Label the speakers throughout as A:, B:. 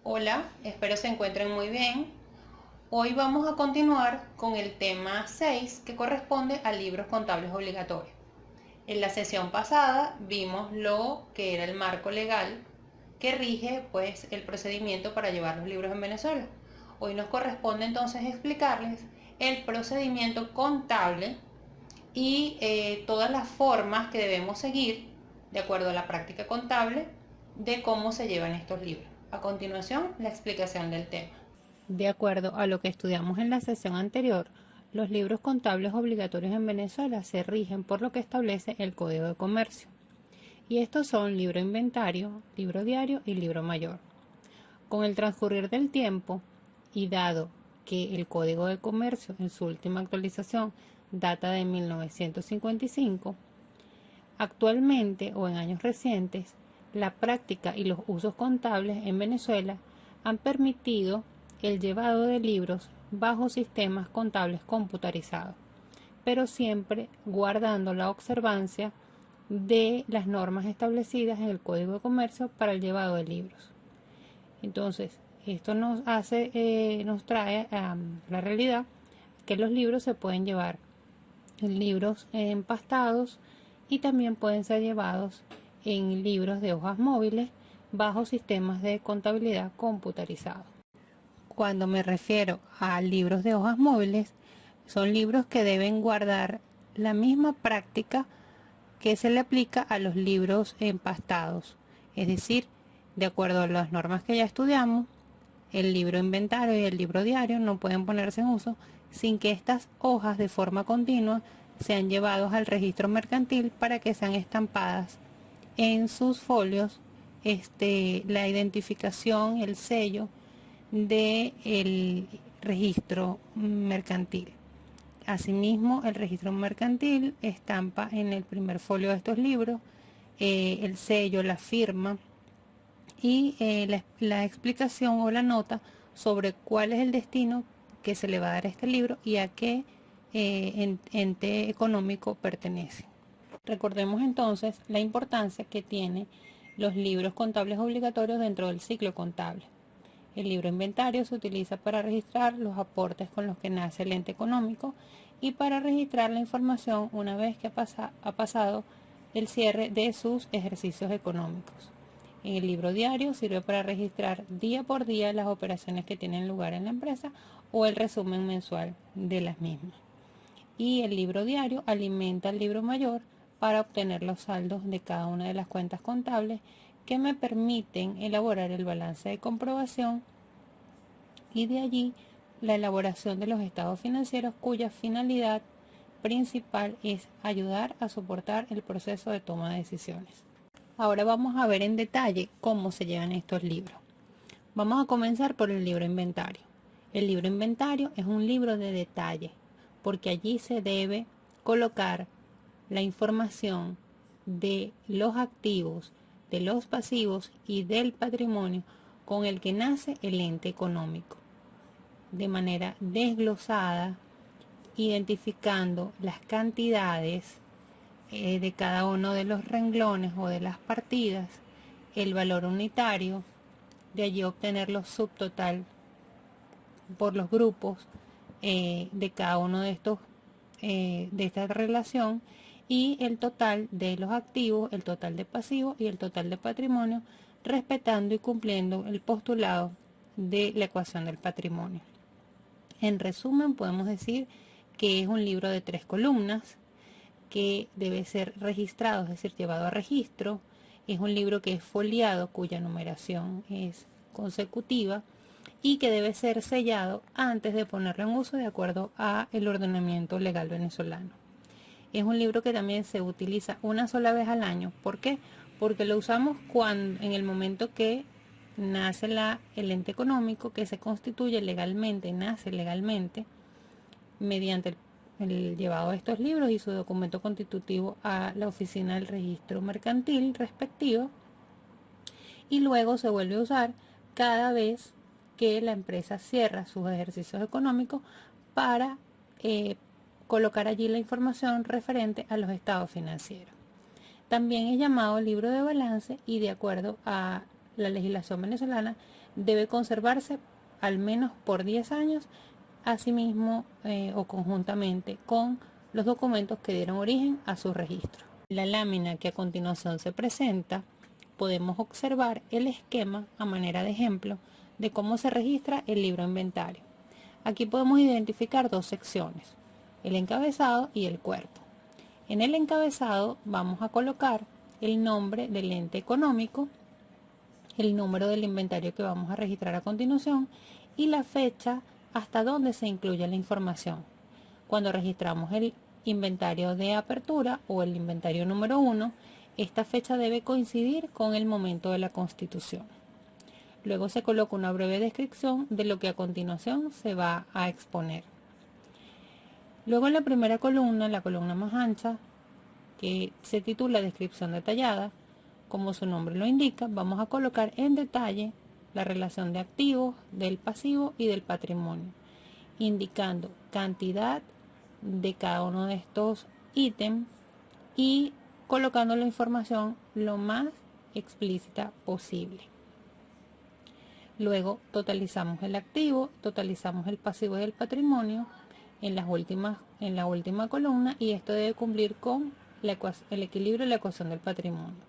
A: Hola, espero se encuentren muy bien. Hoy vamos a continuar con el tema 6 que corresponde a libros contables obligatorios. En la sesión pasada vimos lo que era el marco legal que rige pues el procedimiento para llevar los libros en Venezuela. Hoy nos corresponde entonces explicarles el procedimiento contable y todas las formas que debemos seguir de acuerdo a la práctica contable de cómo se llevan estos libros. A continuación, la explicación del tema.
B: De acuerdo a lo que estudiamos en la sesión anterior, los libros contables obligatorios en Venezuela se rigen por lo que establece el Código de Comercio. Y estos son libro inventario, libro diario y libro mayor. Con el transcurrir del tiempo, y dado que el Código de Comercio en su última actualización data de 1955, actualmente o en años recientes, la práctica y los usos contables en Venezuela han permitido el llevado de libros bajo sistemas contables computarizados, pero siempre guardando la observancia de las normas establecidas en el Código de Comercio para el llevado de libros. Entonces, esto nos trae a la realidad que los libros se pueden llevar en libros empastados y también pueden ser llevados en libros de hojas móviles bajo sistemas de contabilidad computarizados. Cuando me refiero a libros de hojas móviles, son libros que deben guardar la misma práctica que se le aplica a los libros empastados. Es decir, de acuerdo a las normas que ya estudiamos, el libro inventario y el libro diario no pueden ponerse en uso sin que estas hojas de forma continua sean llevados al registro mercantil para que sean estampadas en sus folios la identificación, el sello del registro mercantil. Asimismo, el registro mercantil estampa en el primer folio de estos libros el sello, la firma y la explicación o la nota sobre cuál es el destino que se le va a dar a este libro y a qué ente económico pertenece. Recordemos entonces la importancia que tiene los libros contables obligatorios dentro del ciclo contable. El libro inventario se utiliza para registrar los aportes con los que nace el ente económico y para registrar la información una vez que ha pasado el cierre de sus ejercicios económicos. En el libro diario sirve para registrar día por día las operaciones que tienen lugar en la empresa o el resumen mensual de las mismas. Y el libro diario alimenta el libro mayor para obtener los saldos de cada una de las cuentas contables que me permiten elaborar el balance de comprobación y de allí la elaboración de los estados financieros cuya finalidad principal es ayudar a soportar el proceso de toma de decisiones. Ahora vamos a ver en detalle cómo se llevan estos libros. Vamos a comenzar por el libro inventario. El libro inventario es un libro de detalle porque allí se debe colocar la información de los activos, de los pasivos y del patrimonio con el que nace el ente económico, de manera desglosada, identificando las cantidades de cada uno de los renglones o de las partidas, el valor unitario, de allí obtener los subtotal por los grupos de cada uno de estos de esta relación y el total de los activos, el total de pasivos y el total de patrimonio, respetando y cumpliendo el postulado de la ecuación del patrimonio. En resumen, podemos decir que es un libro de 3 columnas que debe ser registrado, es decir, llevado a registro. Es un libro que es foliado, cuya numeración es consecutiva y que debe ser sellado antes de ponerlo en uso de acuerdo a el ordenamiento legal venezolano. Es un libro que también se utiliza una sola vez al año. ¿Por qué? Porque lo usamos en el momento que nace el ente económico, que se constituye legalmente, nace legalmente, mediante el llevado de estos libros y su documento constitutivo a la oficina del registro mercantil respectivo, y luego se vuelve a usar cada vez que la empresa cierra sus ejercicios económicos para colocar allí la información referente a los estados financieros. También es llamado libro de balance y de acuerdo a la legislación venezolana debe conservarse al menos por 10 años, asimismo o conjuntamente con los documentos que dieron origen a su registro. En la lámina que a continuación se presenta, podemos observar el esquema a manera de ejemplo de cómo se registra el libro inventario. Aquí podemos identificar dos secciones, el encabezado y el cuerpo. En el encabezado vamos a colocar el nombre del ente económico, el número del inventario que vamos a registrar a continuación y la fecha hasta donde se incluye la información. Cuando registramos el inventario de apertura o el inventario número 1, esta fecha debe coincidir con el momento de la constitución. Luego se coloca una breve descripción de lo que a continuación se va a exponer. Luego en la primera columna, la columna más ancha, que se titula Descripción detallada, como su nombre lo indica, vamos a colocar en detalle la relación de activos, del pasivo y del patrimonio, indicando cantidad de cada uno de estos ítems y colocando la información lo más explícita posible. Luego totalizamos el activo, totalizamos el pasivo y el patrimonio en la última columna, y esto debe cumplir con el equilibrio y la ecuación del patrimonio.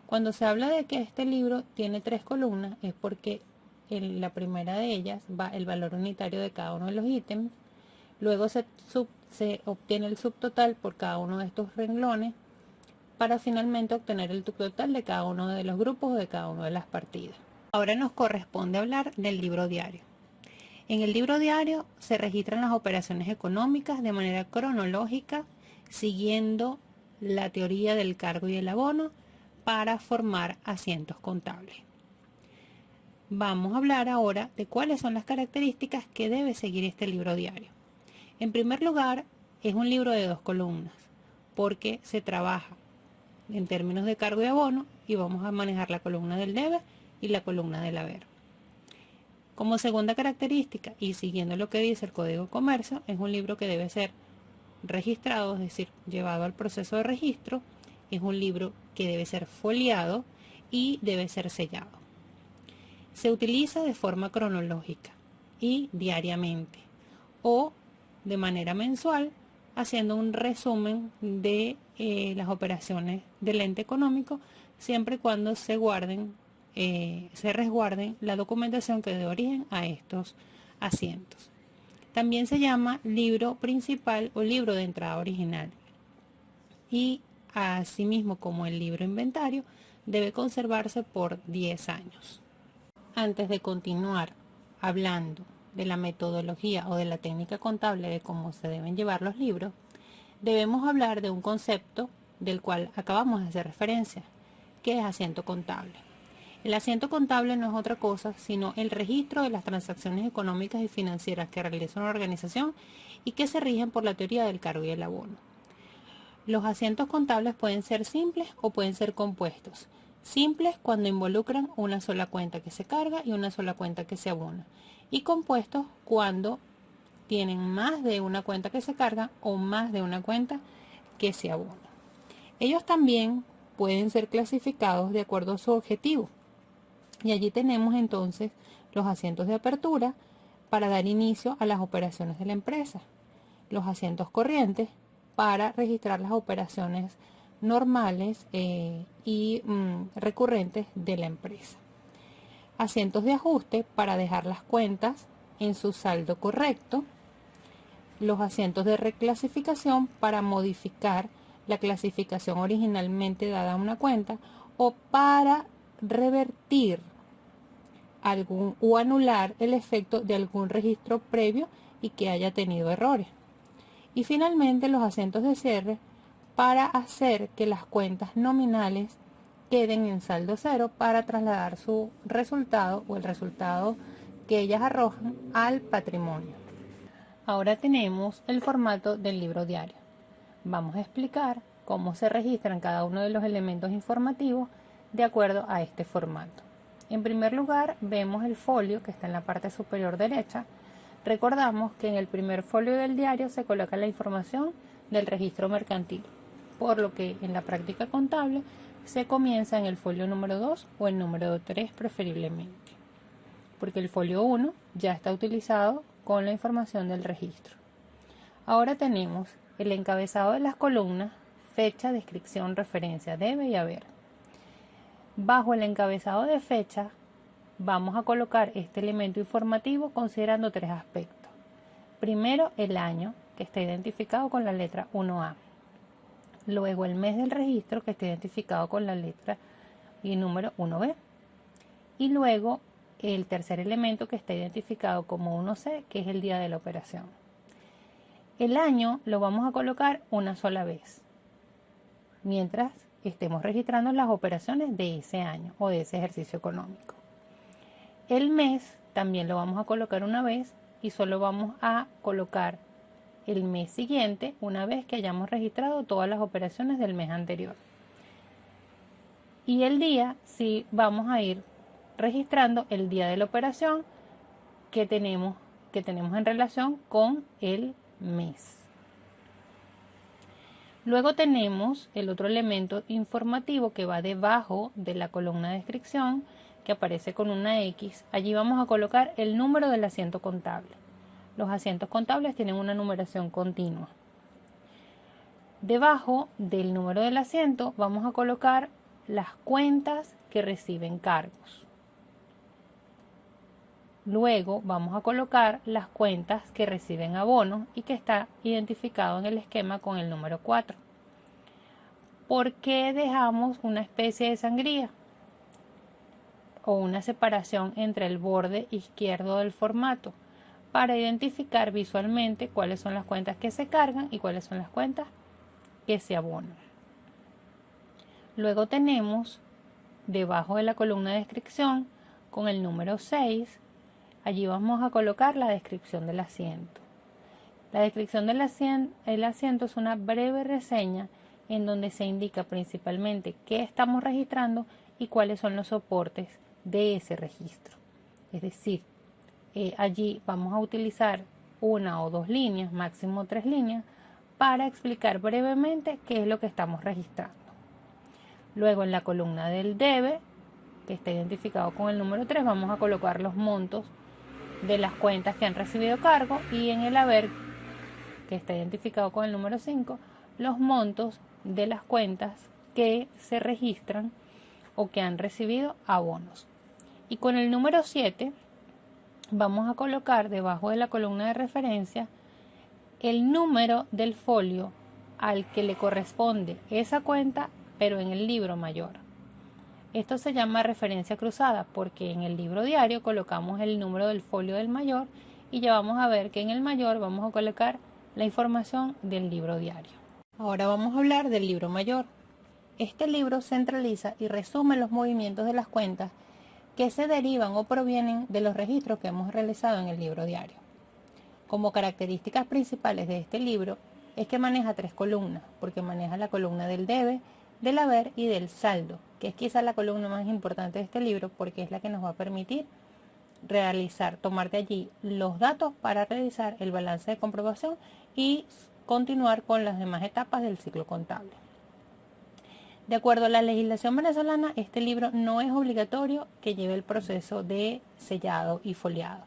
B: Cuando se habla de que este libro tiene 3 columnas es porque en la primera de ellas va el valor unitario de cada uno de los ítems, luego se obtiene el subtotal por cada uno de estos renglones para finalmente obtener el subtotal de cada uno de los grupos o de cada una de las partidas. Ahora nos corresponde hablar del libro diario. En el libro diario se registran las operaciones económicas de manera cronológica, siguiendo la teoría del cargo y el abono para formar asientos contables. Vamos a hablar ahora de cuáles son las características que debe seguir este libro diario. En primer lugar, es un libro de 2 columnas, porque se trabaja en términos de cargo y abono y vamos a manejar la columna del debe y la columna del haber. Como segunda característica, y siguiendo lo que dice el Código de Comercio, es un libro que debe ser registrado, es decir, llevado al proceso de registro. Es un libro que debe ser foliado y debe ser sellado. Se utiliza de forma cronológica y diariamente o de manera mensual, haciendo un resumen de las operaciones del ente económico, siempre y cuando se resguarden la documentación que dé origen a estos asientos. También se llama libro principal o libro de entrada original, y asimismo como el libro inventario debe conservarse por 10 años. Antes de continuar hablando de la metodología o de la técnica contable de cómo se deben llevar los libros, debemos hablar de un concepto del cual acabamos de hacer referencia, que es asiento contable. El asiento contable no es otra cosa sino el registro de las transacciones económicas y financieras que realiza una organización y que se rigen por la teoría del cargo y el abono. Los asientos contables pueden ser simples o pueden ser compuestos. Simples cuando involucran una sola cuenta que se carga y una sola cuenta que se abona. Y compuestos cuando tienen más de una cuenta que se carga o más de una cuenta que se abona. Ellos también pueden ser clasificados de acuerdo a su objetivo. Y allí tenemos entonces los asientos de apertura para dar inicio a las operaciones de la empresa. Los asientos corrientes para registrar las operaciones normales y recurrentes de la empresa. Asientos de ajuste para dejar las cuentas en su saldo correcto. Los asientos de reclasificación para modificar la clasificación originalmente dada a una cuenta o para revertir o anular el efecto de algún registro previo y que haya tenido errores. Y finalmente los asientos de cierre para hacer que las cuentas nominales queden en saldo cero para trasladar su resultado o el resultado que ellas arrojan al patrimonio. Ahora tenemos el formato del libro diario. Vamos a explicar cómo se registran cada uno de los elementos informativos de acuerdo a este formato. En primer lugar, vemos el folio que está en la parte superior derecha. Recordamos que en el primer folio del diario se coloca la información del registro mercantil, por lo que en la práctica contable se comienza en el folio número 2 o el número 3 preferiblemente, porque el folio 1 ya está utilizado con la información del registro. Ahora tenemos el encabezado de las columnas, fecha, descripción, referencia, debe y haber. Bajo el encabezado de fecha vamos a colocar este elemento informativo considerando 3 aspectos. Primero, el año, que está identificado con la letra 1A. Luego, el mes del registro, que está identificado con la letra y número 1B. Y luego, el tercer elemento, que está identificado como 1C, que es el día de la operación. El año lo vamos a colocar una sola vez, mientras estemos registrando las operaciones de ese año o de ese ejercicio económico. El mes también lo vamos a colocar una vez y solo vamos a colocar el mes siguiente una vez que hayamos registrado todas las operaciones del mes anterior. Y el día sí vamos a ir registrando el día de la operación que tenemos en relación con el mes. Luego tenemos el otro elemento informativo que va debajo de la columna de descripción, que aparece con una X. Allí vamos a colocar el número del asiento contable. Los asientos contables tienen una numeración continua. Debajo del número del asiento vamos a colocar las cuentas que reciben cargos. Luego vamos a colocar las cuentas que reciben abonos y que está identificado en el esquema con el número 4. ¿Por qué dejamos una especie de sangría o una separación entre el borde izquierdo del formato? Para identificar visualmente cuáles son las cuentas que se cargan y cuáles son las cuentas que se abonan. Luego tenemos debajo de la columna de descripción con el número 6, allí vamos a colocar la descripción del asiento. La descripción del asiento es una breve reseña en donde se indica principalmente qué estamos registrando y cuáles son los soportes de ese registro. Es decir, allí vamos a utilizar 1 o 2 líneas, máximo 3 líneas, para explicar brevemente qué es lo que estamos registrando. Luego en la columna del debe, que está identificado con el número 3, vamos a colocar los montos de las cuentas que han recibido cargo, y en el haber, que está identificado con el número 5, los montos de las cuentas que se registran o que han recibido abonos. Y con el número 7 vamos a colocar debajo de la columna de referencia el número del folio al que le corresponde esa cuenta, pero en el libro mayor. Esto se llama referencia cruzada porque en el libro diario colocamos el número del folio del mayor y ya vamos a ver que en el mayor vamos a colocar la información del libro diario. Ahora vamos a hablar del libro mayor. Este libro centraliza y resume los movimientos de las cuentas que se derivan o provienen de los registros que hemos realizado en el libro diario. Como características principales de este libro es que maneja 3 columnas, porque maneja la columna del debe, del haber y del saldo, que es quizá la columna más importante de este libro porque es la que nos va a permitir tomar de allí los datos para realizar el balance de comprobación y continuar con las demás etapas del ciclo contable. De acuerdo a la legislación venezolana, este libro no es obligatorio que lleve el proceso de sellado y foliado,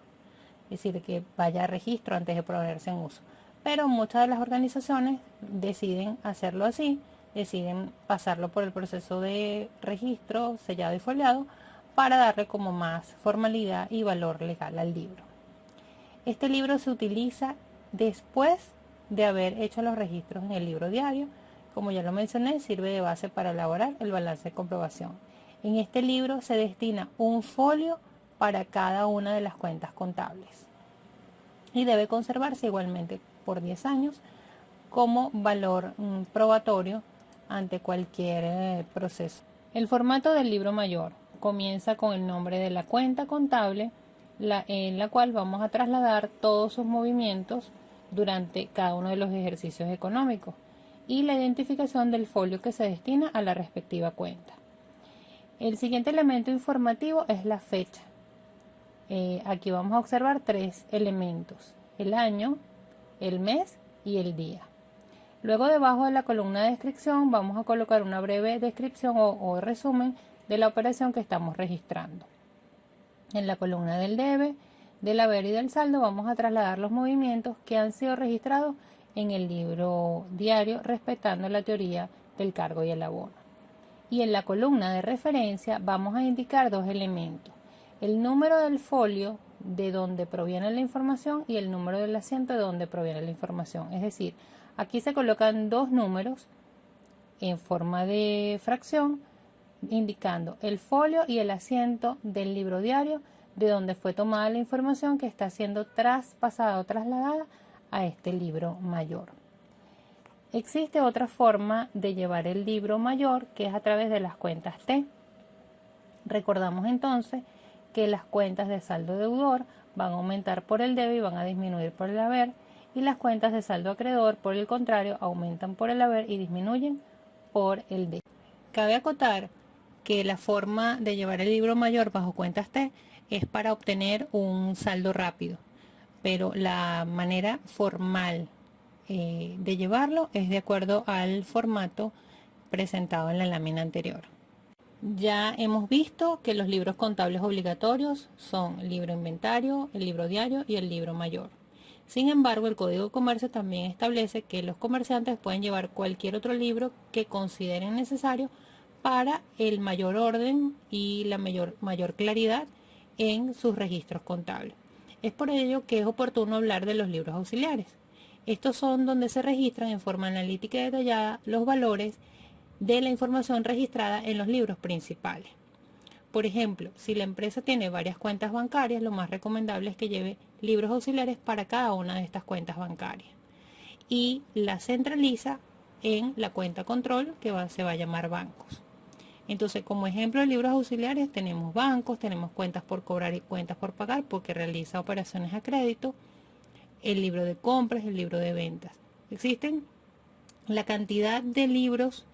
B: es decir, que vaya a registro antes de ponerse en uso. Pero muchas de las organizaciones deciden hacerlo así, deciden pasarlo por el proceso de registro, sellado y foliado para darle como más formalidad y valor legal al libro. Este libro se utiliza después de haber hecho los registros en el libro diario. Como ya lo mencioné, sirve de base para elaborar el balance de comprobación. En este libro se destina un folio para cada una de las cuentas contables y debe conservarse igualmente por 10 años como valor probatorio ante cualquier proceso. El formato del libro mayor comienza con el nombre de la cuenta contable en la cual vamos a trasladar todos sus movimientos durante cada uno de los ejercicios económicos y la identificación del folio que se destina a la respectiva cuenta. El siguiente elemento informativo es la fecha. Aquí vamos a observar 3 elementos: el año, el mes y el día. Luego, debajo de la columna de descripción, vamos a colocar una breve descripción o resumen de la operación que estamos registrando. En la columna del debe, del haber y del saldo vamos a trasladar los movimientos que han sido registrados en el libro diario, respetando la teoría del cargo y el abono. Y en la columna de referencia vamos a indicar dos elementos: el número del folio de donde proviene la información y el número del asiento de donde proviene la información. Es decir, aquí se colocan dos números en forma de fracción, indicando el folio y el asiento del libro diario de donde fue tomada la información que está siendo traspasada o trasladada a este libro mayor. Existe otra forma de llevar el libro mayor, que es a través de las cuentas T. Recordamos entonces que las cuentas de saldo deudor van a aumentar por el debe y van a disminuir por el haber, y las cuentas de saldo acreedor, por el contrario, aumentan por el haber y disminuyen por el debe. Cabe acotar que la forma de llevar el libro mayor bajo cuentas T es para obtener un saldo rápido, pero la manera formal de llevarlo es de acuerdo al formato presentado en la lámina anterior. Ya hemos visto que los libros contables obligatorios son el libro inventario, el libro diario y el libro mayor. Sin embargo, el Código de Comercio también establece que los comerciantes pueden llevar cualquier otro libro que consideren necesario para el mayor orden y la mayor claridad en sus registros contables. Es por ello que es oportuno hablar de los libros auxiliares. Estos son donde se registran en forma analítica y detallada los valores de la información registrada en los libros principales. Por ejemplo, si la empresa tiene varias cuentas bancarias, lo más recomendable es que lleve libros auxiliares para cada una de estas cuentas bancarias y la centraliza en la cuenta control, que se va a llamar bancos. Entonces, como ejemplo de libros auxiliares tenemos bancos, tenemos cuentas por cobrar y cuentas por pagar porque realiza operaciones a crédito, el libro de compras, el libro de ventas. Existen la cantidad de libros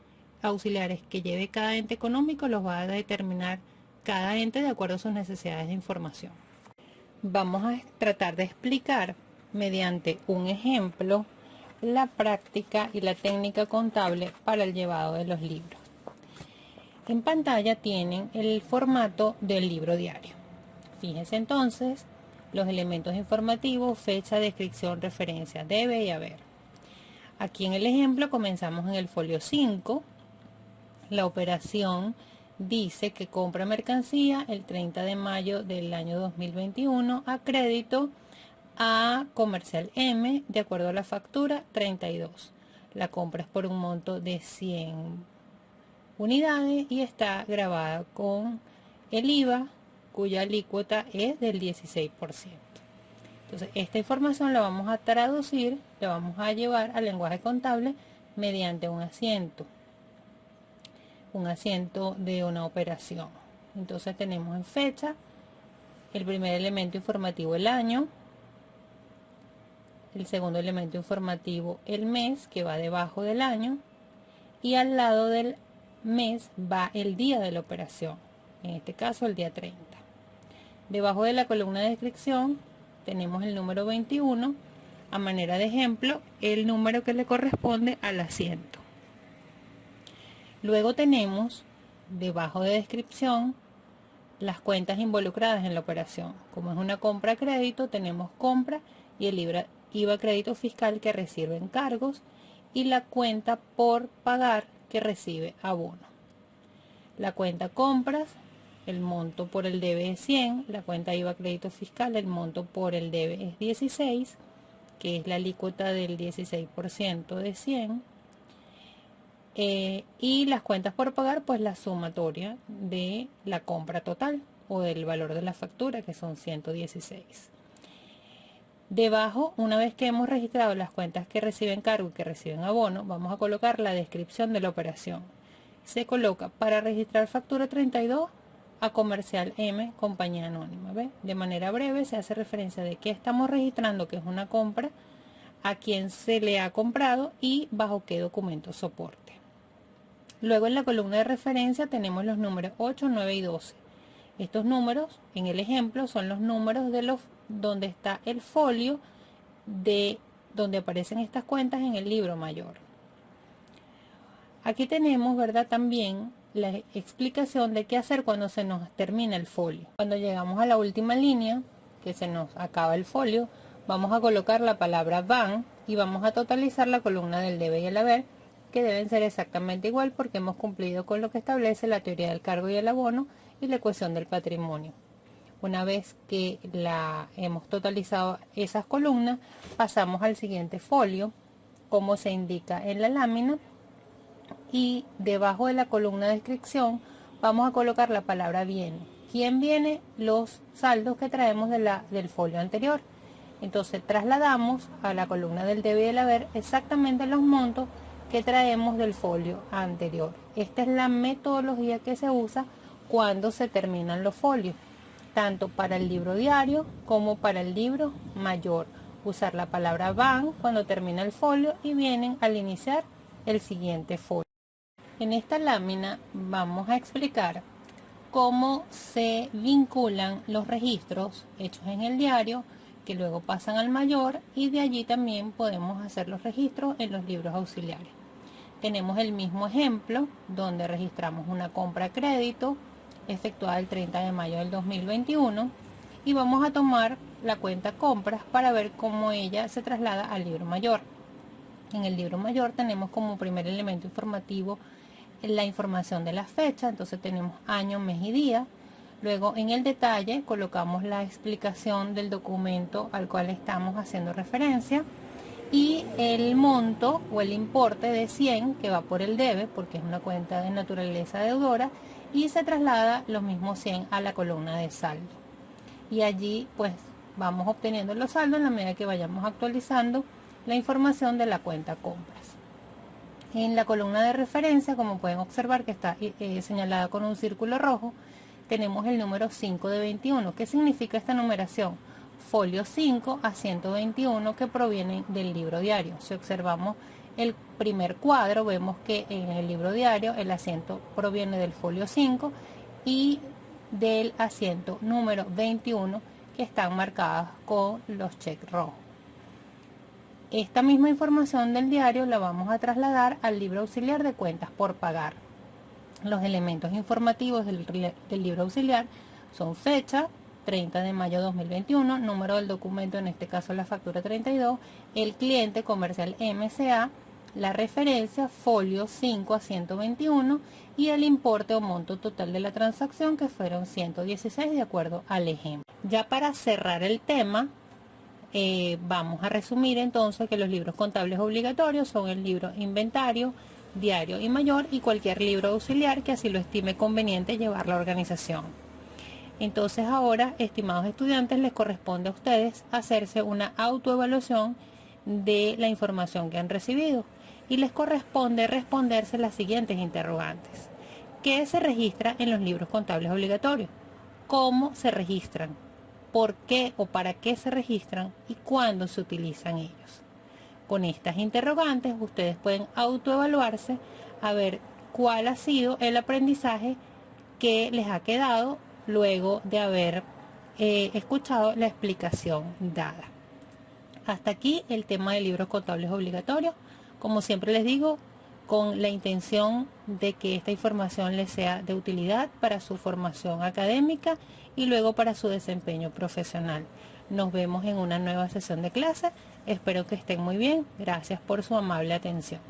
B: auxiliares que lleve cada ente económico, los va a determinar cada ente de acuerdo a sus necesidades de información. Vamos a tratar de explicar mediante un ejemplo la práctica y la técnica contable para el llevado de los libros. En pantalla tienen el formato del libro diario. Fíjense entonces los elementos informativos: fecha, descripción, referencia, debe y haber. Aquí en el ejemplo comenzamos en el folio 5. La operación dice que compra mercancía el 30 de mayo del año 2021 a crédito a Comercial M de acuerdo a la factura 32. La compra es por un monto de 100 unidades y está grabada con el IVA, cuya alícuota es del 16%. Entonces, esta información la vamos a traducir, la vamos a llevar al lenguaje contable mediante un asiento de una operación. Entonces tenemos en fecha el primer elemento informativo, el año; el segundo elemento informativo, el mes, que va debajo del año, y al lado del mes va el día de la operación, en este caso el día 30. Debajo de la columna de descripción tenemos el número 21, a manera de ejemplo, el número que le corresponde al asiento. Luego tenemos debajo de descripción las cuentas involucradas en la operación. Como es una compra a crédito, tenemos compra y el IVA crédito fiscal que recibe encargos y la cuenta por pagar que recibe abono. La cuenta compras, el monto por el debe es 100, la cuenta IVA crédito fiscal, el monto por el debe es 16, que es la alícuota del 16% de 100. Y las cuentas por pagar, pues la sumatoria de la compra total o del valor de la factura, que son 116. Debajo, una vez que hemos registrado las cuentas que reciben cargo y que reciben abono, vamos a colocar la descripción de la operación. Se coloca: para registrar factura 32 a Comercial M, compañía anónima. ¿Ve? De manera breve se hace referencia de qué estamos registrando, que es una compra, a quién se le ha comprado y bajo qué documento soporte. Luego en la columna de referencia tenemos los números 8, 9 y 12. Estos números en el ejemplo son los números de donde está el folio de donde aparecen estas cuentas en el libro mayor. Aquí tenemos, ¿verdad?, también la explicación de qué hacer cuando se nos termina el folio. Cuando llegamos a la última línea, que se nos acaba el folio, vamos a colocar la palabra van y vamos a totalizar la columna del debe y el haber, que deben ser exactamente igual porque hemos cumplido con lo que establece la teoría del cargo y el abono y la ecuación del patrimonio. Una vez que hemos totalizado esas columnas, pasamos al siguiente folio, como se indica en la lámina, y debajo de la columna de descripción vamos a colocar la palabra viene. ¿Quién viene? Los saldos que traemos del folio anterior. Entonces trasladamos a la columna del debe y el haber exactamente los montos que traemos del folio anterior. Esta es la metodología que se usa cuando se terminan los folios, tanto para el libro diario como para el libro mayor. Usar la palabra van cuando termina el folio y vienen al iniciar el siguiente folio. En esta lámina vamos a explicar cómo se vinculan los registros hechos en el diario que luego pasan al mayor, y de allí también podemos hacer los registros en los libros auxiliares. Tenemos el mismo ejemplo donde registramos una compra a crédito efectuada el 30 de mayo del 2021 y vamos a tomar la cuenta compras para ver cómo ella se traslada al libro mayor. En el libro mayor tenemos como primer elemento informativo la información de la fecha, entonces tenemos año, mes y día. Luego en el detalle colocamos la explicación del documento al cual estamos haciendo referencia y el monto o el importe de 100 que va por el debe porque es una cuenta de naturaleza deudora, y se traslada los mismos 100 a la columna de saldo. Y allí pues vamos obteniendo los saldos en la medida que vayamos actualizando la información de la cuenta compras. En la columna de referencia, como pueden observar que está señalada con un círculo rojo, tenemos el número 5 de 21. ¿Qué significa esta numeración? Folio 5 a 121 que provienen del libro diario. Si observamos el primer cuadro, vemos que en el libro diario el asiento proviene del folio 5 y del asiento número 21 que están marcadas con los cheques rojos. Esta misma información del diario la vamos a trasladar al libro auxiliar de cuentas por pagar. Los elementos informativos del libro auxiliar son fecha, 30 de mayo 2021, número del documento, en este caso la factura 32, el cliente comercial MCA, la referencia, folio 5 a 121 y el importe o monto total de la transacción, que fueron 116 de acuerdo al ejemplo. Ya para cerrar el tema, vamos a resumir entonces que los libros contables obligatorios son el libro inventario, diario y mayor, y cualquier libro auxiliar que así lo estime conveniente llevar la organización. Entonces ahora, estimados estudiantes, les corresponde a ustedes hacerse una autoevaluación de la información que han recibido y les corresponde responderse las siguientes interrogantes. ¿Qué se registra en los libros contables obligatorios? ¿Cómo se registran? ¿Por qué o para qué se registran? ¿Y cuándo se utilizan ellos? Con estas interrogantes ustedes pueden autoevaluarse a ver cuál ha sido el aprendizaje que les ha quedado luego de haber escuchado la explicación dada. Hasta aquí el tema de libros contables obligatorios. Como siempre les digo, con la intención de que esta información les sea de utilidad para su formación académica y luego para su desempeño profesional. Nos vemos en una nueva sesión de clase. Espero que estén muy bien. Gracias por su amable atención.